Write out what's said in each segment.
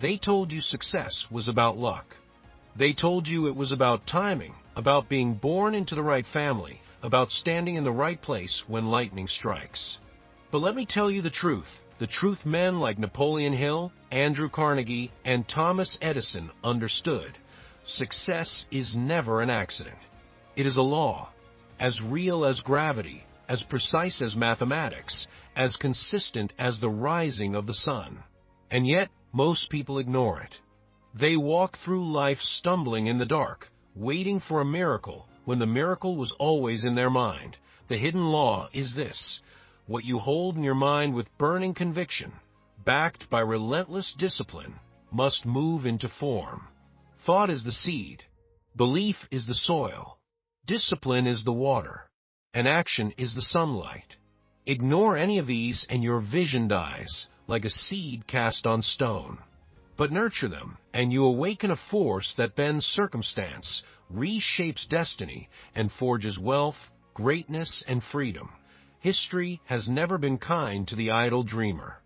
They told you success was about luck. They told you it was about timing, about being born into the right family, about standing in the right place when lightning strikes. But let me tell you the truth men like Napoleon Hill, Andrew Carnegie, and Thomas Edison understood. Success is never an accident. It is a law, as real as gravity, as precise as mathematics, as consistent as the rising of the sun. And yet, most people ignore it. They walk through life stumbling in the dark, waiting for a miracle, when the miracle was always in their mind. The hidden law is this: what you hold in your mind with burning conviction, backed by relentless discipline, must move into form. Thought is the seed. Belief is the soil. Discipline is the water. And action is the sunlight. Ignore any of these and your vision dies, like a seed cast on stone. But nurture them, and you awaken a force that bends circumstance, reshapes destiny, and forges wealth, greatness, and freedom. History has never been kind to the idle dreamer,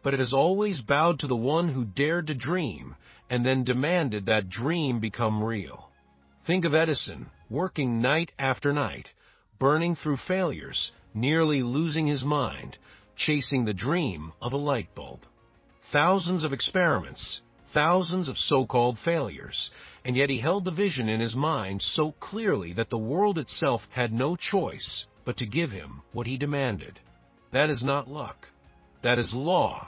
but it has always bowed to the one who dared to dream and then demanded that dream become real. Think of Edison, working night after night, burning through failures, nearly losing his mind, chasing the dream of a light bulb. Thousands of experiments, thousands of so-called failures, and yet he held the vision in his mind so clearly that the world itself had no choice but to give him what he demanded. That is not luck. That is law.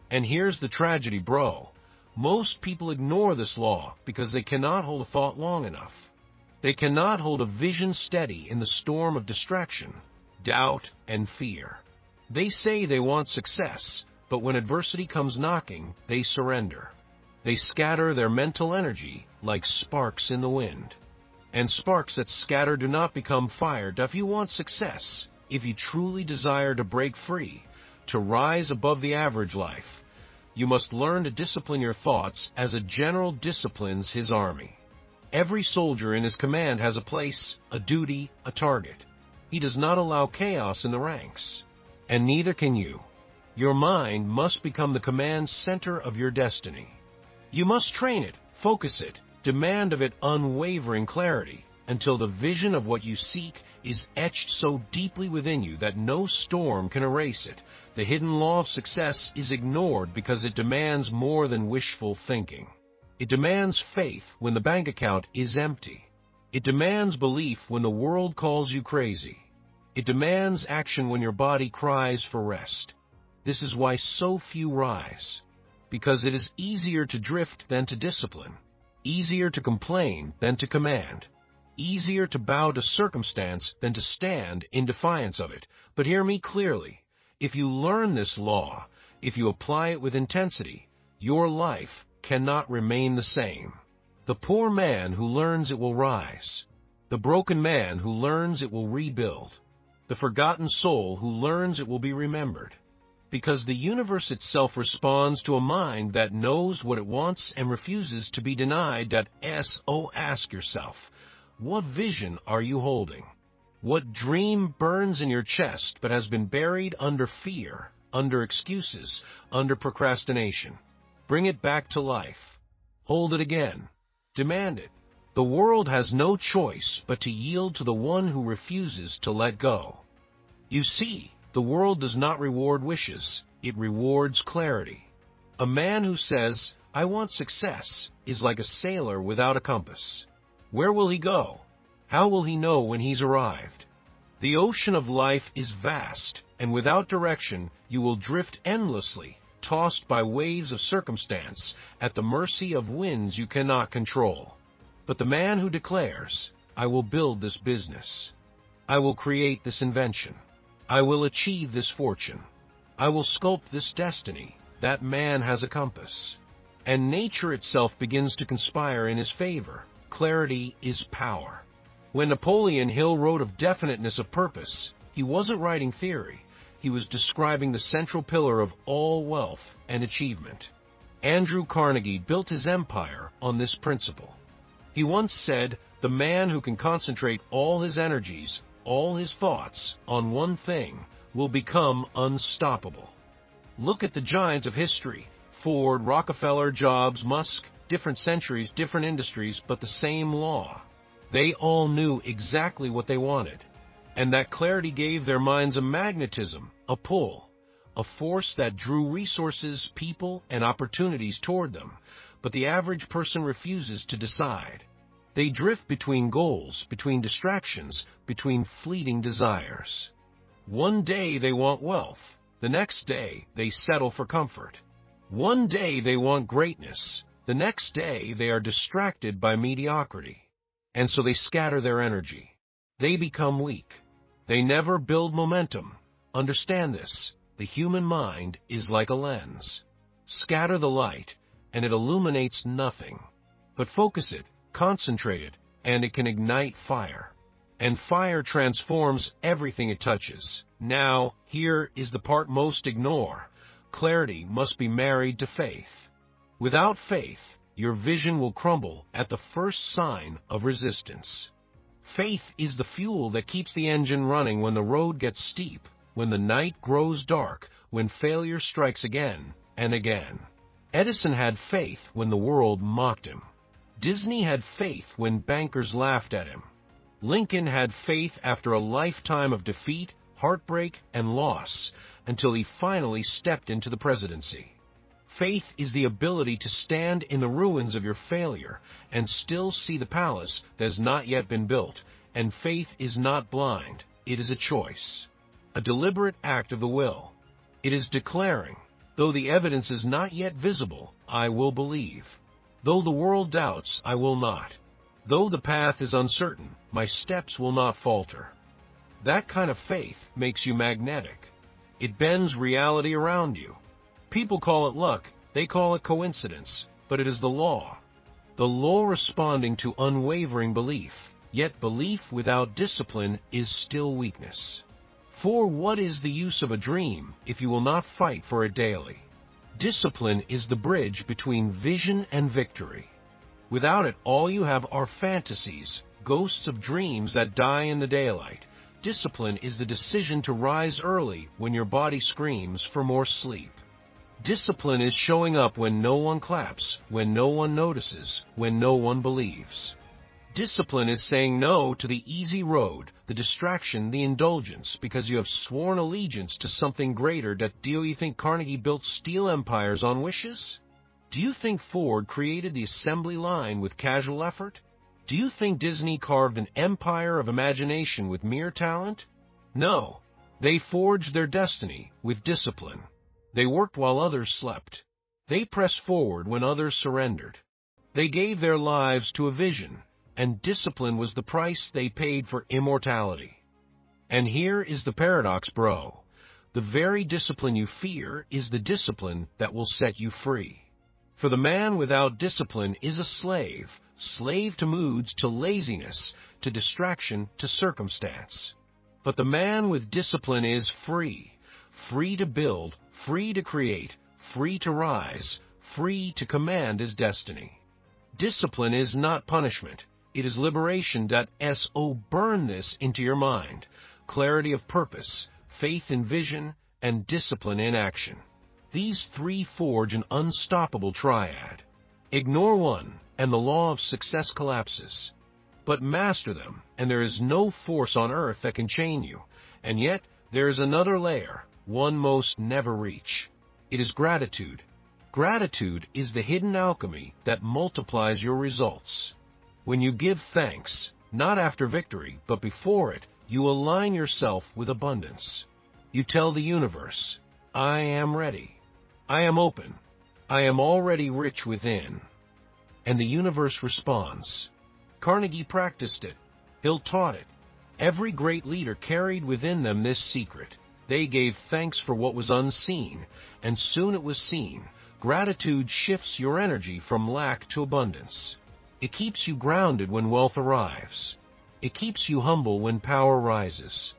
And here's the tragedy, bro. Most people ignore this law because they cannot hold a thought long enough. They cannot hold a vision steady in the storm of distraction, doubt, and fear. They say they want success, but when adversity comes knocking, they surrender. They scatter their mental energy like sparks in the wind. And sparks that scatter do not become fire. If you want success, if you truly desire to break free, to rise above the average life, you must learn to discipline your thoughts as a general disciplines his army. Every soldier in his command has a place, a duty, a target. He does not allow chaos in the ranks. And neither can you. Your mind must become the command center of your destiny. You must train it, focus it, demand of it unwavering clarity, until the vision of what you seek is etched so deeply within you that no storm can erase it. The hidden law of success is ignored because it demands more than wishful thinking. It demands faith when the bank account is empty. It demands belief when the world calls you crazy. It demands action when your body cries for rest. This is why so few rise. Because it is easier to drift than to discipline. Easier to complain than to command. Easier to bow to circumstance than to stand in defiance of it. But hear me clearly. If you learn this law, if you apply it with intensity, your life cannot remain the same. The poor man who learns it will rise. The broken man who learns it will rebuild. The forgotten soul who learns it will be remembered. Because the universe itself responds to a mind that knows what it wants and refuses to be denied. Ask yourself, what vision are you holding? What dream burns in your chest but has been buried under fear, under excuses, under procrastination? Bring it back to life. Hold it again. Demand it. The world has no choice but to yield to the one who refuses to let go. You see, the world does not reward wishes. It rewards clarity. A man who says, "I want success," is like a sailor without a compass. Where will he go? How will he know when he's arrived? The ocean of life is vast, and without direction, you will drift endlessly, tossed by waves of circumstance, at the mercy of winds you cannot control. But the man who declares, "I will build this business. I will create this invention. I will achieve this fortune. I will sculpt this destiny," that man has a compass. And nature itself begins to conspire in his favor. Clarity is power. When Napoleon Hill wrote of definiteness of purpose, he wasn't writing theory. He was describing the central pillar of all wealth and achievement. Andrew Carnegie built his empire on this principle. He once said, "The man who can concentrate all his energies, all his thoughts, on one thing will become unstoppable." Look at the giants of history. Ford, Rockefeller, Jobs, Musk, different centuries, different industries, but the same law. They all knew exactly what they wanted. And that clarity gave their minds a magnetism, a pull, a force that drew resources, people, and opportunities toward them. But the average person refuses to decide. They drift between goals, between distractions, between fleeting desires. One day they want wealth. The next day they settle for comfort. One day they want greatness. The next day they are distracted by mediocrity. And so they scatter their energy. They become weak. They never build momentum. Understand this. The human mind is like a lens. Scatter the light, and it illuminates nothing. But focus it, concentrate it, and it can ignite fire. And fire transforms everything it touches. Now, here is the part most ignore. Clarity must be married to faith. Without faith, your vision will crumble at the first sign of resistance. Faith is the fuel that keeps the engine running when the road gets steep, when the night grows dark, when failure strikes again and again. Edison had faith when the world mocked him. Disney had faith when bankers laughed at him. Lincoln had faith after a lifetime of defeat, heartbreak, and loss, until he finally stepped into the presidency. Faith is the ability to stand in the ruins of your failure and still see the palace that has not yet been built. And faith is not blind. It is a choice, a deliberate act of the will. It is declaring, though the evidence is not yet visible, I will believe. Though the world doubts, I will not. Though the path is uncertain, my steps will not falter. That kind of faith makes you magnetic. It bends reality around you. People call it luck, they call it coincidence, but it is the law. The law responding to unwavering belief, yet belief without discipline is still weakness. For what is the use of a dream if you will not fight for it daily? Discipline is the bridge between vision and victory. Without it, all you have are fantasies, ghosts of dreams that die in the daylight. Discipline is the decision to rise early when your body screams for more sleep. Discipline is showing up when no one claps, when no one notices, when no one believes. Discipline is saying no to the easy road, the distraction, the indulgence, because you have sworn allegiance to something greater. Do you think Carnegie built steel empires on wishes? Do you think Ford created the assembly line with casual effort? Do you think Disney carved an empire of imagination with mere talent? No. They forged their destiny with discipline. They worked while others slept. They pressed forward when others surrendered. They gave their lives to a vision, and discipline was the price they paid for immortality. And here is the paradox, bro. The very discipline you fear is the discipline that will set you free. For the man without discipline is a slave, slave to moods, to laziness, to distraction, to circumstance. But the man with discipline is free, free to build, free to create, free to rise, free to command his destiny. Discipline is not punishment. It is liberation. Burn this into your mind. Clarity of purpose, faith in vision, and discipline in action. These three forge an unstoppable triad. Ignore one, and the law of success collapses. But master them, and there is no force on earth that can chain you. And yet, there is another layer, one most never reach. It is gratitude. Gratitude is the hidden alchemy that multiplies your results. When you give thanks, not after victory, but before it, you align yourself with abundance. You tell the universe, I am ready. I am open. I am already rich within. And the universe responds. Carnegie practiced it. Hill taught it. Every great leader carried within them this secret. They gave thanks for what was unseen, and soon it was seen. Gratitude shifts your energy from lack to abundance. It keeps you grounded when wealth arrives. It keeps you humble when power rises.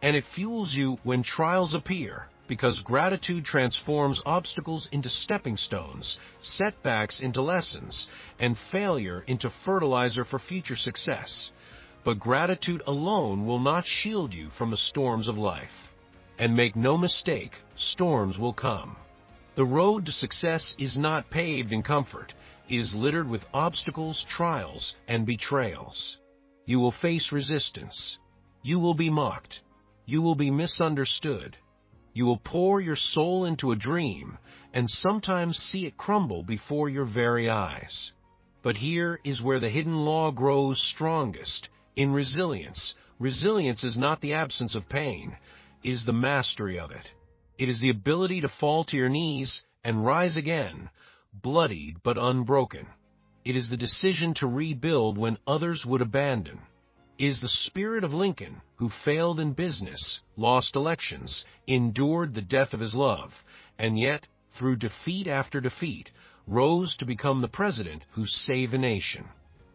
And it fuels you when trials appear, because gratitude transforms obstacles into stepping stones, setbacks into lessons, and failure into fertilizer for future success. But gratitude alone will not shield you from the storms of life. And make no mistake, storms will come. The road to success is not paved in comfort. It is littered with obstacles, trials, and betrayals. You will face resistance. You will be mocked. You will be misunderstood. You will pour your soul into a dream and sometimes see it crumble before your very eyes. But here is where the hidden law grows strongest. In resilience, resilience is not the absence of pain, it is the mastery of it. It is the ability to fall to your knees and rise again, bloodied but unbroken. It is the decision to rebuild when others would abandon. It is the spirit of Lincoln, who failed in business, lost elections, endured the death of his love, and yet, through defeat after defeat, rose to become the president who saved a nation.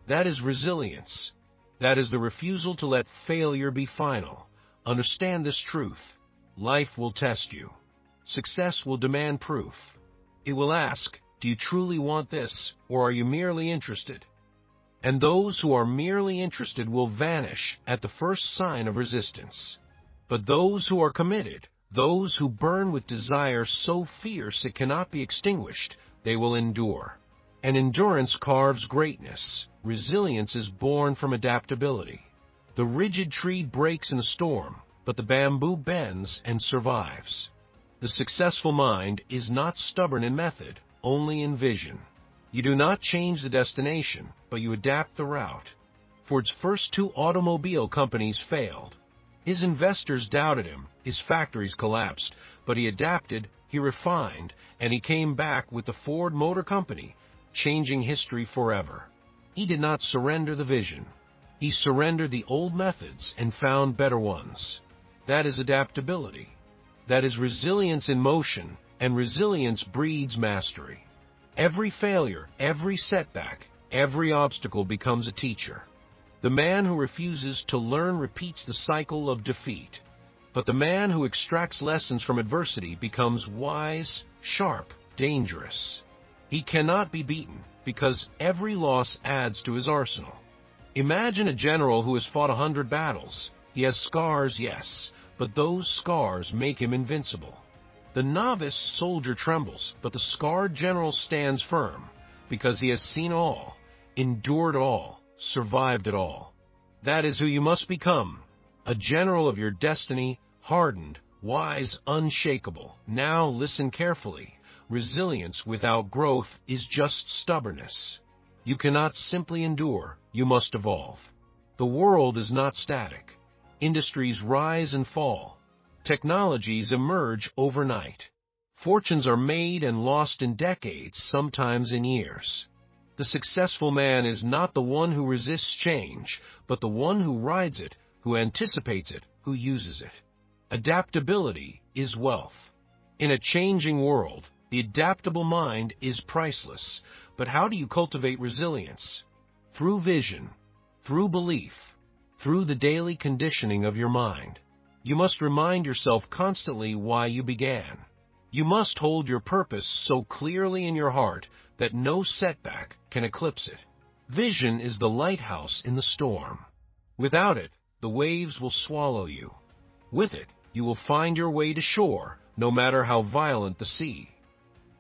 That is resilience. That is the refusal to let failure be final. Understand this truth. Life will test you. Success will demand proof. It will ask, do you truly want this, or are you merely interested? And those who are merely interested will vanish at the first sign of resistance. But those who are committed, those who burn with desire so fierce it cannot be extinguished, they will endure. And endurance carves greatness. Resilience is born from adaptability. The rigid tree breaks in a storm, but the bamboo bends and survives. The successful mind is not stubborn in method, only in vision. You do not change the destination, but you adapt the route. Ford's first 2 automobile companies failed. His investors doubted him, his factories collapsed, but he adapted, he refined, and he came back with the Ford Motor Company, changing history forever. He did not surrender the vision. He surrendered the old methods and found better ones. That is adaptability. That is resilience in motion, and resilience breeds mastery. Every failure, every setback, every obstacle becomes a teacher. The man who refuses to learn repeats the cycle of defeat. But the man who extracts lessons from adversity becomes wise, sharp, dangerous. He cannot be beaten because every loss adds to his arsenal. Imagine a general who has fought 100 battles. He has scars, yes, but those scars make him invincible. The novice soldier trembles, but the scarred general stands firm because he has seen all, endured all, survived it all. That is who you must become, a general of your destiny, hardened, wise, unshakable. Now listen carefully. Resilience without growth is just stubbornness. You cannot simply endure, you must evolve. The world is not static. Industries rise and fall. Technologies emerge overnight. Fortunes are made and lost in decades, sometimes in years. The successful man is not the one who resists change, but the one who rides it, who anticipates it, who uses it. Adaptability is wealth. In a changing world, the adaptable mind is priceless. But how do you cultivate resilience? Through vision, through belief, through the daily conditioning of your mind. You must remind yourself constantly why you began. You must hold your purpose so clearly in your heart that no setback can eclipse it. Vision is the lighthouse in the storm. Without it, the waves will swallow you. With it, you will find your way to shore, no matter how violent the sea.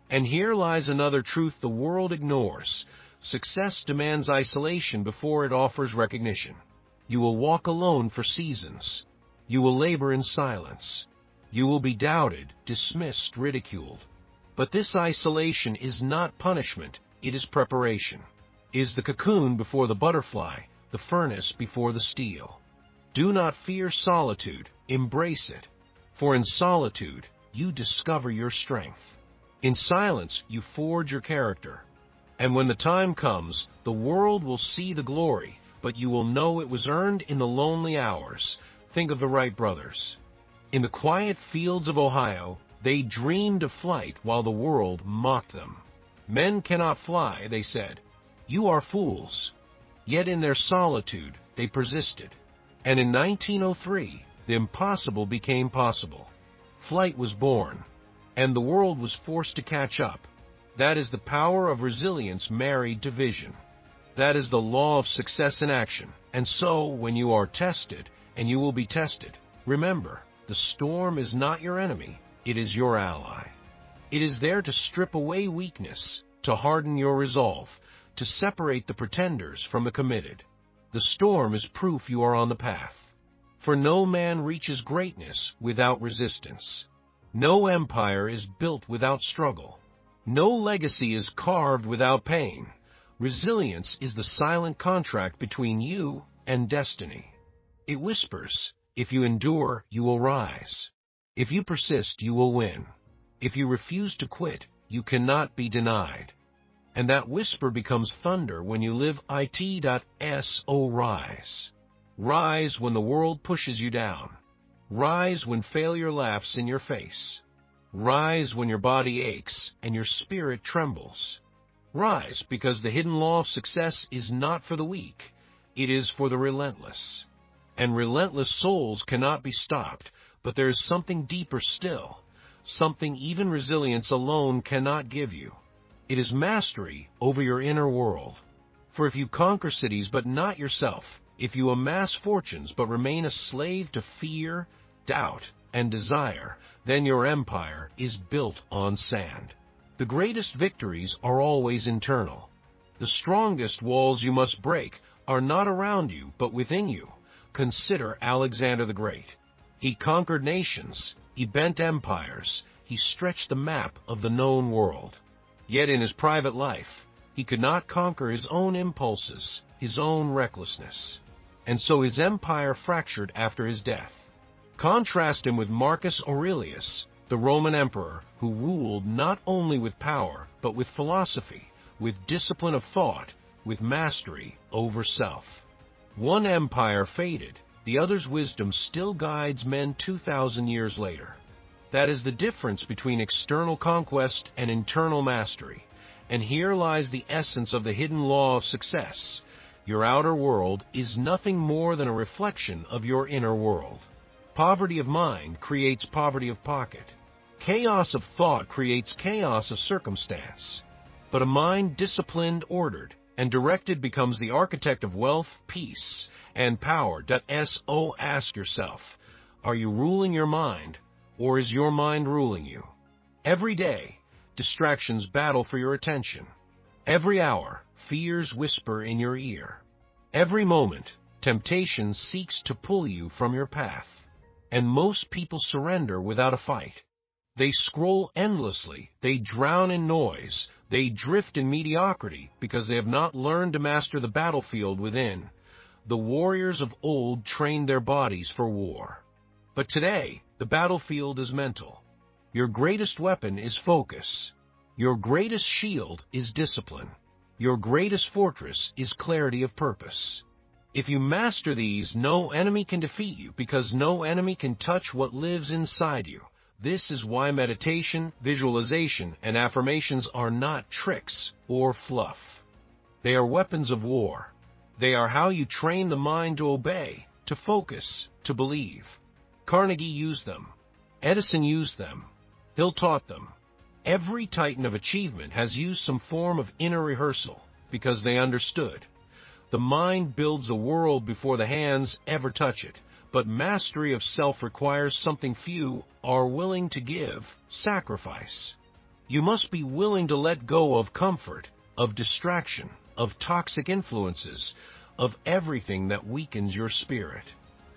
And here lies another truth the world ignores. Success demands isolation before it offers recognition. You will walk alone for seasons. You will labor in silence. You will be doubted, dismissed, ridiculed. But this isolation is not punishment, it is preparation. It is the cocoon before the butterfly, the furnace before the steel. Do not fear solitude, embrace it. For in solitude, you discover your strength. In silence, you forge your character. And when the time comes, the world will see the glory, but you will know it was earned in the lonely hours. Think of the Wright brothers. In the quiet fields of Ohio, they dreamed of flight while the world mocked them. Men cannot fly, they said. You are fools. Yet in their solitude, they persisted. And in 1903, the impossible became possible. Flight was born, and the world was forced to catch up. That is the power of resilience married to vision. That is the law of success in action. And so, when you are tested, and you will be tested, remember, the storm is not your enemy, it is your ally. It is there to strip away weakness, to harden your resolve, to separate the pretenders from the committed. The storm is proof you are on the path. For no man reaches greatness without resistance. No empire is built without struggle. No legacy is carved without pain. Resilience is the silent contract between you and destiny. It whispers, if you endure, you will rise. If you persist, you will win. If you refuse to quit, you cannot be denied. And that whisper becomes thunder when you live it.so rise. Rise when the world pushes you down. Rise when failure laughs in your face. Rise when your body aches and your spirit trembles. Rise because the hidden law of success is not for the weak. It is for the relentless. And relentless souls cannot be stopped, but there is something deeper still, something even resilience alone cannot give you. It is mastery over your inner world. For if you conquer cities but not yourself, if you amass fortunes but remain a slave to fear, doubt, and desire, then your empire is built on sand. The greatest victories are always internal. The strongest walls you must break are not around you but within you. Consider Alexander the Great. He conquered nations, he bent empires, he stretched the map of the known world. Yet in his private life, he could not conquer his own impulses, his own recklessness. And so his empire fractured after his death. Contrast him with Marcus Aurelius, the Roman emperor, who ruled not only with power, but with philosophy, with discipline of thought, with mastery over self. One empire faded, the other's wisdom still guides men 2,000 years later. That is the difference between external conquest and internal mastery. And here lies the essence of the hidden law of success. Your outer world is nothing more than a reflection of your inner world. Poverty of mind creates poverty of pocket. Chaos of thought creates chaos of circumstance. But a mind disciplined, ordered, and directed becomes the architect of wealth, peace, and power. So ask yourself, are you ruling your mind, or is your mind ruling you? Every day, distractions battle for your attention. Every hour, fears whisper in your ear. Every moment, temptation seeks to pull you from your path. And most people surrender without a fight. They scroll endlessly, they drown in noise, they drift in mediocrity because they have not learned to master the battlefield within. The warriors of old trained their bodies for war. But today, the battlefield is mental. Your greatest weapon is focus. Your greatest shield is discipline. Your greatest fortress is clarity of purpose. If you master these, no enemy can defeat you because no enemy can touch what lives inside you. This is why meditation, visualization, and affirmations are not tricks or fluff. They are weapons of war. They are how you train the mind to obey, to focus, to believe. Carnegie used them. Edison used them. Hill taught them. Every titan of achievement has used some form of inner rehearsal because they understood. The mind builds a world before the hands ever touch it, but mastery of self requires something few are willing to give, sacrifice. You must be willing to let go of comfort, of distraction, of toxic influences, of everything that weakens your spirit.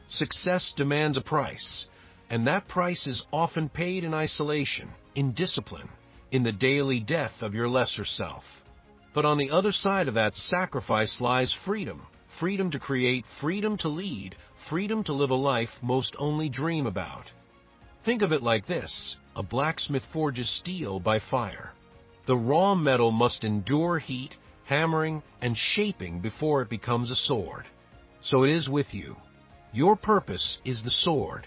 Success demands a price, and that price is often paid in isolation, in discipline, in the daily death of your lesser self. But on the other side of that sacrifice lies freedom, freedom to create, freedom to lead, freedom to live a life most only dream about. Think of it like this: a blacksmith forges steel by fire. The raw metal must endure heat, hammering, and shaping before it becomes a sword. So it is with you. Your purpose is the sword.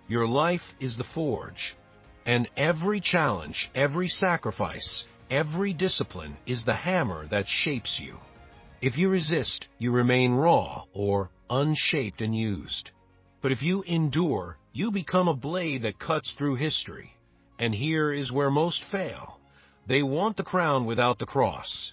Your life is the forge. And every challenge, every sacrifice, every discipline is the hammer that shapes you. If you resist, you remain raw or unshaped and used. But if you endure, you become a blade that cuts through history. And here is where most fail. They want the crown without the cross.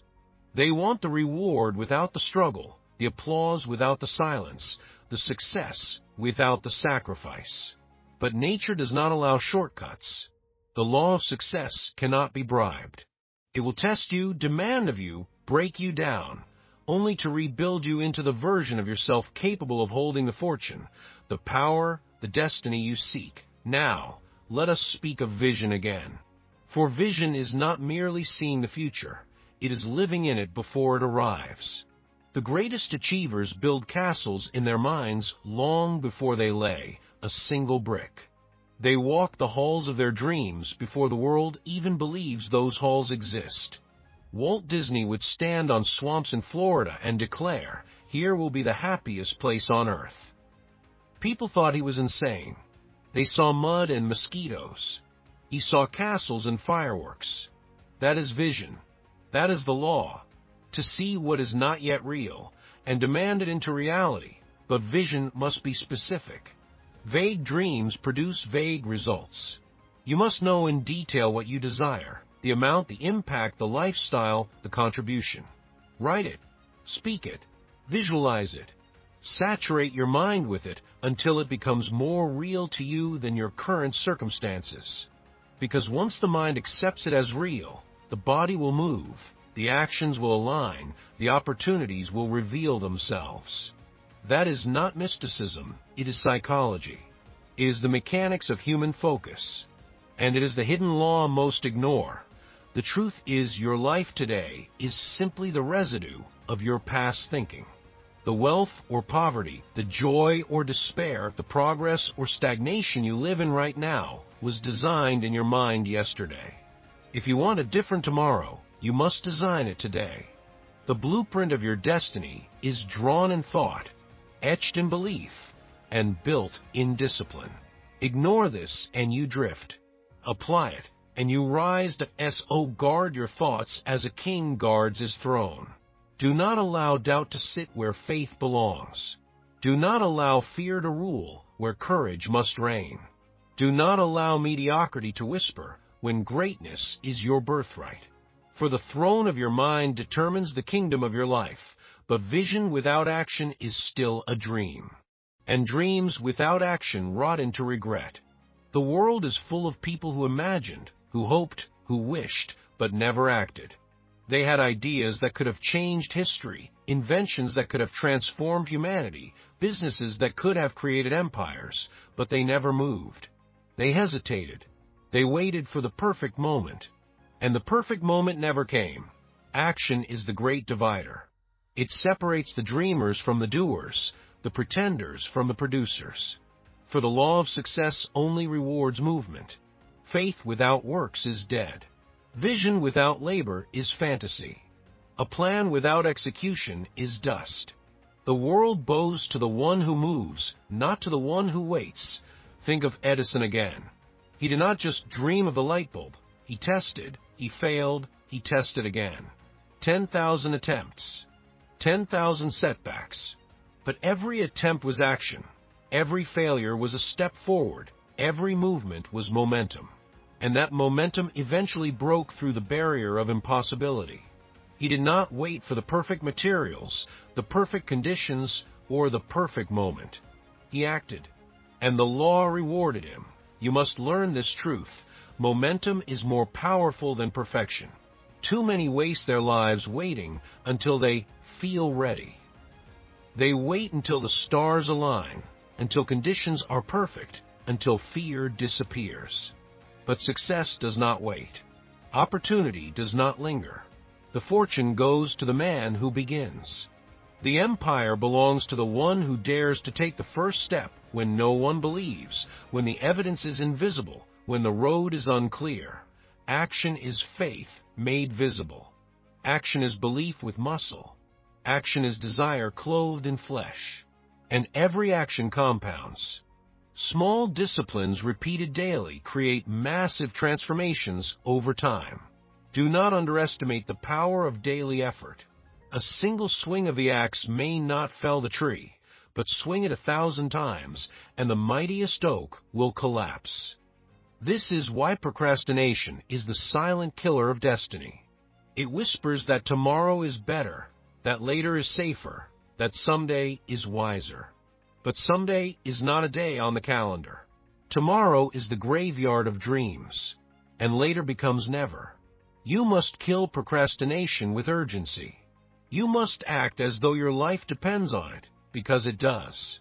They want the reward without the struggle, the applause without the silence, the success without the sacrifice. But nature does not allow shortcuts. The law of success cannot be bribed. It will test you, demand of you, break you down, only to rebuild you into the version of yourself capable of holding the fortune, the power, the destiny you seek. Now, let us speak of vision again. For vision is not merely seeing the future, it is living in it before it arrives. The greatest achievers build castles in their minds long before they lay a single brick. They walk the halls of their dreams before the world even believes those halls exist. Walt Disney would stand on swamps in Florida and declare, "Here will be the happiest place on earth." People thought he was insane. They saw mud and mosquitoes. He saw castles and fireworks. That is vision. That is the law. To see what is not yet real and demand it into reality, but vision must be specific. Vague dreams produce vague results. You must know in detail what you desire, the amount, the impact, the lifestyle, the contribution. Write it, speak it, visualize it. Saturate your mind with it until it becomes more real to you than your current circumstances. Because once the mind accepts it as real, the body will move, the actions will align, the opportunities will reveal themselves. That is not mysticism, it is psychology. It is the mechanics of human focus. And it is the hidden law most ignore. The truth is your life today is simply the residue of your past thinking. The wealth or poverty, the joy or despair, the progress or stagnation you live in right now was designed in your mind yesterday. If you want a different tomorrow, you must design it today. The blueprint of your destiny is drawn in thought, etched in belief, and built in discipline. Ignore this and you drift. Apply it, and you rise to S.O. Guard your thoughts as a king guards his throne. Do not allow doubt to sit where faith belongs. Do not allow fear to rule where courage must reign. Do not allow mediocrity to whisper when greatness is your birthright. For the throne of your mind determines the kingdom of your life, but vision without action is still a dream. And dreams without action rot into regret. The world is full of people who imagined, who hoped, who wished, but never acted. They had ideas that could have changed history, inventions that could have transformed humanity, businesses that could have created empires, but they never moved. They hesitated. They waited for the perfect moment. And the perfect moment never came. Action is the great divider. It separates the dreamers from the doers, the pretenders from the producers. For the law of success only rewards movement. Faith without works is dead. Vision without labor is fantasy. A plan without execution is dust. The world bows to the one who moves, not to the one who waits. Think of Edison again. He did not just dream of the light bulb. He tested, he failed, he tested again. 10,000 attempts, 10,000 setbacks. But every attempt was action. Every failure was a step forward. Every movement was momentum. And that momentum eventually broke through the barrier of impossibility. He did not wait for the perfect materials, the perfect conditions, or the perfect moment. He acted, and the law rewarded him. You must learn this truth. Momentum is more powerful than perfection. Too many waste their lives waiting until they feel ready. They wait until the stars align, until conditions are perfect, until fear disappears. But success does not wait. Opportunity does not linger. The fortune goes to the man who begins. The empire belongs to the one who dares to take the first step when no one believes, when the evidence is invisible, when the road is unclear. Action is faith made visible. Action is belief with muscle. Action is desire clothed in flesh. And every action compounds. Small disciplines repeated daily create massive transformations over time. Do not underestimate the power of daily effort. A single swing of the axe may not fell the tree, but swing it 1,000 times, and the mightiest oak will collapse. This is why procrastination is the silent killer of destiny. It whispers that tomorrow is better, that later is safer, that someday is wiser. But someday is not a day on the calendar. Tomorrow is the graveyard of dreams. and later becomes never. You must kill procrastination with urgency. You must act as though your life depends on it, because it does.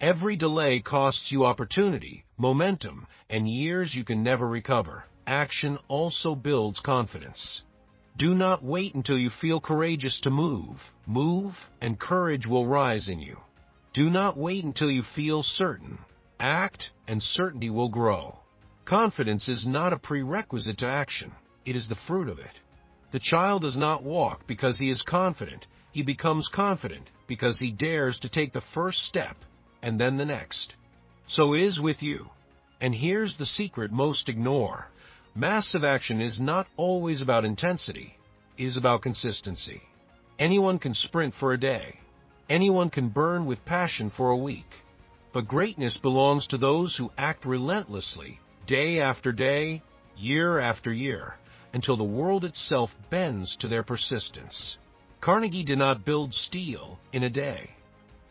Every delay costs you opportunity, momentum, and years you can never recover. Action also builds confidence. Do not wait until you feel courageous to move. Move, and courage will rise in you. Do not wait until you feel certain. Act, and certainty will grow. Confidence is not a prerequisite to action. It is the fruit of it. The child does not walk because he is confident. He becomes confident because he dares to take the first step, and then the next. So it is with you. And here's the secret most ignore. Massive action is not always about intensity. It is about consistency. Anyone can sprint for a day. Anyone can burn with passion for a week. But greatness belongs to those who act relentlessly, day after day, year after year, until the world itself bends to their persistence. Carnegie did not build steel in a day.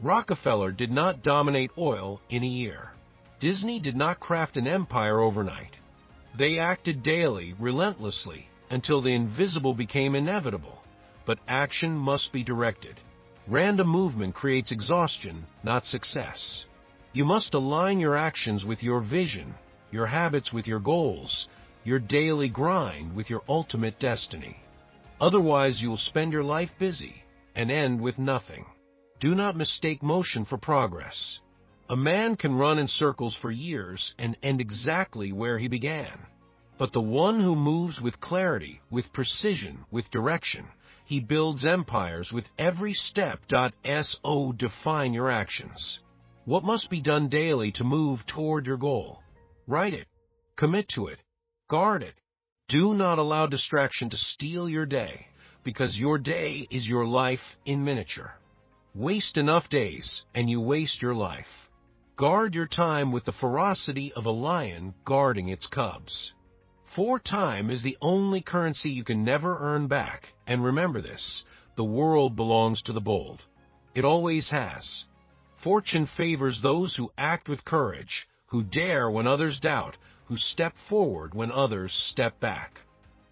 Rockefeller did not dominate oil in a year. Disney did not craft an empire overnight. They acted daily, relentlessly, until the invisible became inevitable. But action must be directed. Random movement creates exhaustion, not success. You must align your actions with your vision, your habits with your goals, your daily grind with your ultimate destiny. Otherwise, you will spend your life busy and end with nothing. Do not mistake motion for progress. A man can run in circles for years and end exactly where he began. But the one who moves with clarity, with precision, with direction, he builds empires with every step. So define your actions. What must be done daily to move toward your goal? Write it. Commit to it. Guard it. Do not allow distraction to steal your day, because your day is your life in miniature. Waste enough days, and you waste your life. Guard your time with the ferocity of a lion guarding its cubs. For time is the only currency you can never earn back, and remember this, the world belongs to the bold. It always has. Fortune favors those who act with courage, who dare when others doubt, who step forward when others step back.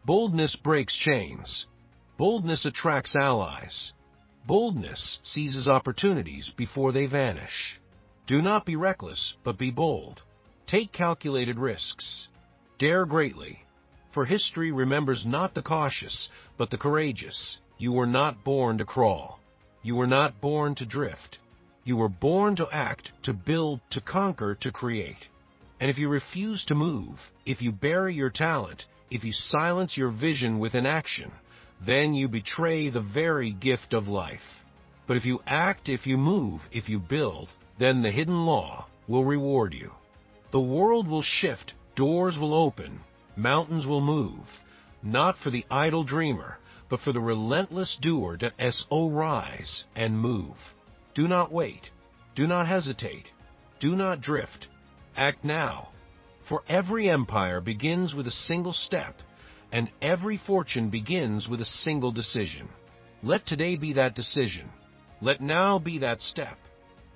Boldness breaks chains. Boldness attracts allies. Boldness seizes opportunities before they vanish. Do not be reckless, but be bold. Take calculated risks. Dare greatly, for history remembers not the cautious, but the courageous. You were not born to crawl. You were not born to drift. You were born to act, to build, to conquer, to create. And if you refuse to move, if you bury your talent, if you silence your vision with inaction, then you betray the very gift of life. But if you act, if you move, if you build, then the hidden law will reward you. The world will shift, doors will open, mountains will move, not for the idle dreamer, but for the relentless doer. So rise and move. Do not wait. Do not hesitate. Do not drift. Act now. For every empire begins with a single step, and every fortune begins with a single decision. Let today be that decision. Let now be that step.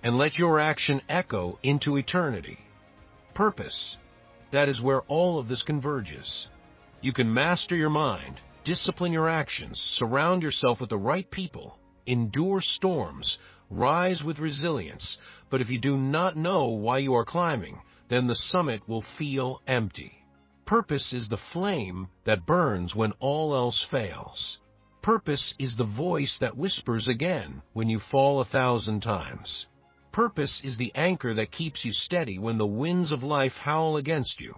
And let your action echo into eternity. Purpose. That is where all of this converges. You can master your mind, discipline your actions, surround yourself with the right people, endure storms, rise with resilience. But if you do not know why you are climbing, then the summit will feel empty. Purpose is the flame that burns when all else fails. Purpose is the voice that whispers again when you fall 1,000 times. Purpose is the anchor that keeps you steady when the winds of life howl against you.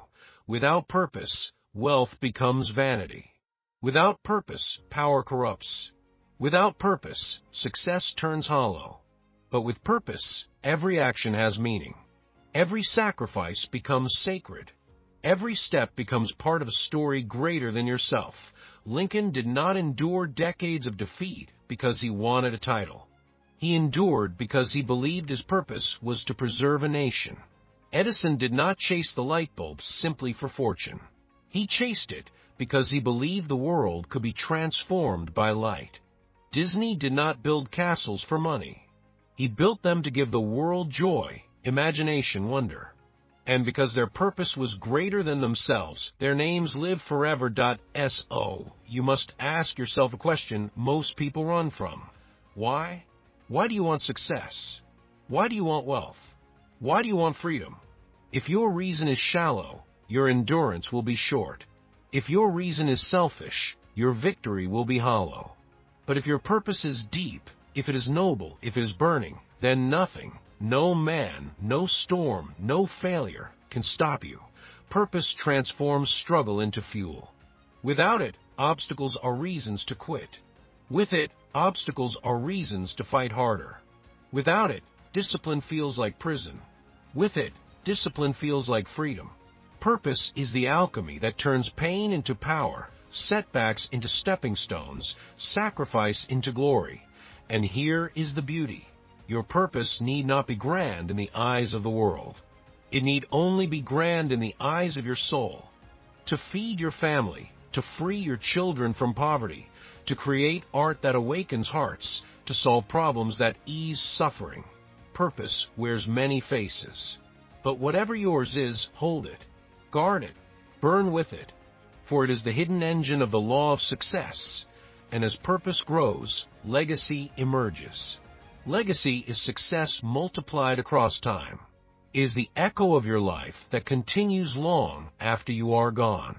Without purpose, wealth becomes vanity. Without purpose, power corrupts. Without purpose, success turns hollow. But with purpose, every action has meaning. Every sacrifice becomes sacred. Every step becomes part of a story greater than yourself. Lincoln did not endure decades of defeat because he wanted a title. He endured because he believed his purpose was to preserve a nation. Edison did not chase the light bulb simply for fortune. He chased it because he believed the world could be transformed by light. Disney did not build castles for money. He built them to give the world joy, imagination, wonder. And because their purpose was greater than themselves, their names live forever. So, you must ask yourself a question most people run from. Why? Why do you want success? Why do you want wealth? Why do you want freedom? If your reason is shallow, your endurance will be short. If your reason is selfish, your victory will be hollow. But if your purpose is deep, if it is noble, if it is burning, then nothing, no man, no storm, no failure can stop you. Purpose transforms struggle into fuel. Without it, obstacles are reasons to quit. With it, obstacles are reasons to fight harder. Without it, discipline feels like prison. With it, discipline feels like freedom. Purpose is the alchemy that turns pain into power, setbacks into stepping stones, sacrifice into glory. And here is the beauty. Your purpose need not be grand in the eyes of the world. It need only be grand in the eyes of your soul. To feed your family, to free your children from poverty, to create art that awakens hearts, to solve problems that ease suffering. Purpose wears many faces. But whatever yours is, hold it, guard it, burn with it, for it is the hidden engine of the law of success. And as purpose grows, legacy emerges. Legacy is success multiplied across time. It is the echo of your life that continues long after you are gone.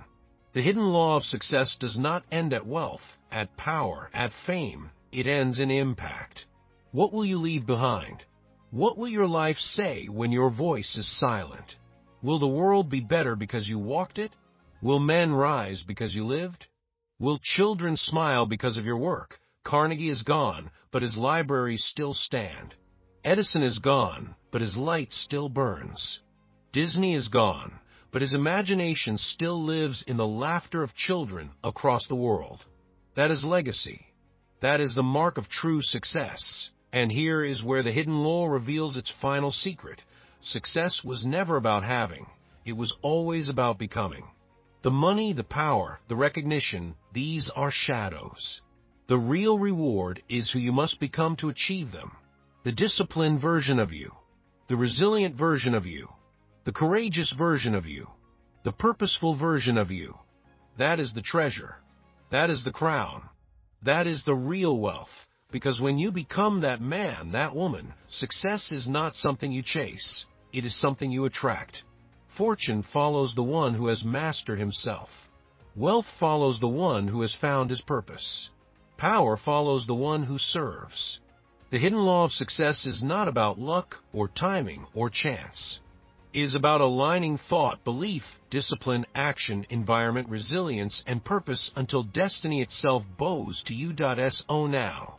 The hidden law of success does not end at wealth, at power, at fame. It ends in impact. What will you leave behind? What will your life say when your voice is silent? Will the world be better because you walked it? Will men rise because you lived? Will children smile because of your work? Carnegie is gone, but his libraries still stand. Edison is gone, but his light still burns. Disney is gone, but his imagination still lives in the laughter of children across the world. That is legacy. That is the mark of true success. And here is where the hidden law reveals its final secret. Success was never about having. It was always about becoming. The money, the power, the recognition, these are shadows. The real reward is who you must become to achieve them. The disciplined version of you, the resilient version of you, the courageous version of you, the purposeful version of you. That is the treasure. That is the crown. That is the real wealth. Because when you become that man, that woman, success is not something you chase. It is something you attract. Fortune follows the one who has mastered himself. Wealth follows the one who has found his purpose. Power follows the one who serves. The hidden law of success is not about luck or timing or chance. It is about aligning thought, belief, discipline, action, environment, resilience, and purpose until destiny itself bows to you. So now,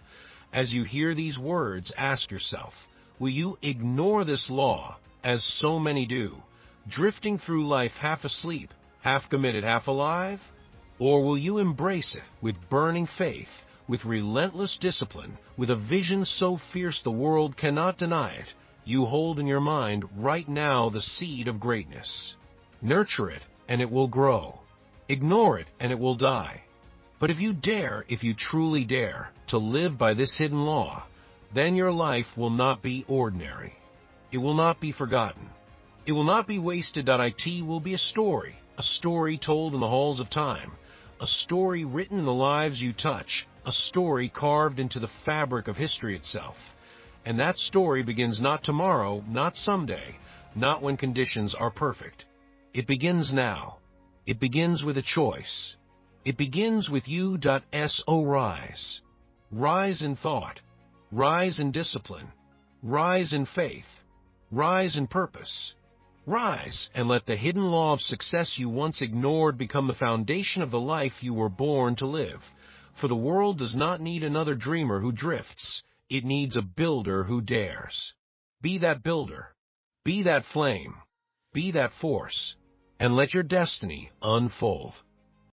as you hear these words, ask yourself, will you ignore this law, as so many do, drifting through life half asleep, half committed, half alive? Or will you embrace it with burning faith, with relentless discipline, with a vision so fierce the world cannot deny it? You hold in your mind right now the seed of greatness. Nurture it, and it will grow. Ignore it, and it will die. But if you dare, if you truly dare, to live by this hidden law, then your life will not be ordinary. It will not be forgotten. It will not be wasted. It will be a story told in the halls of time, a story written in the lives you touch, a story carved into the fabric of history itself. And that story begins not tomorrow, not someday, not when conditions are perfect. It begins now. It begins with a choice. It begins with you. So rise. Rise in thought. Rise in discipline. Rise in faith. Rise in purpose. Rise and let the hidden law of success you once ignored become the foundation of the life you were born to live. For the world does not need another dreamer who drifts. It needs a builder who dares. Be that builder. Be that flame. Be that force. And let your destiny unfold.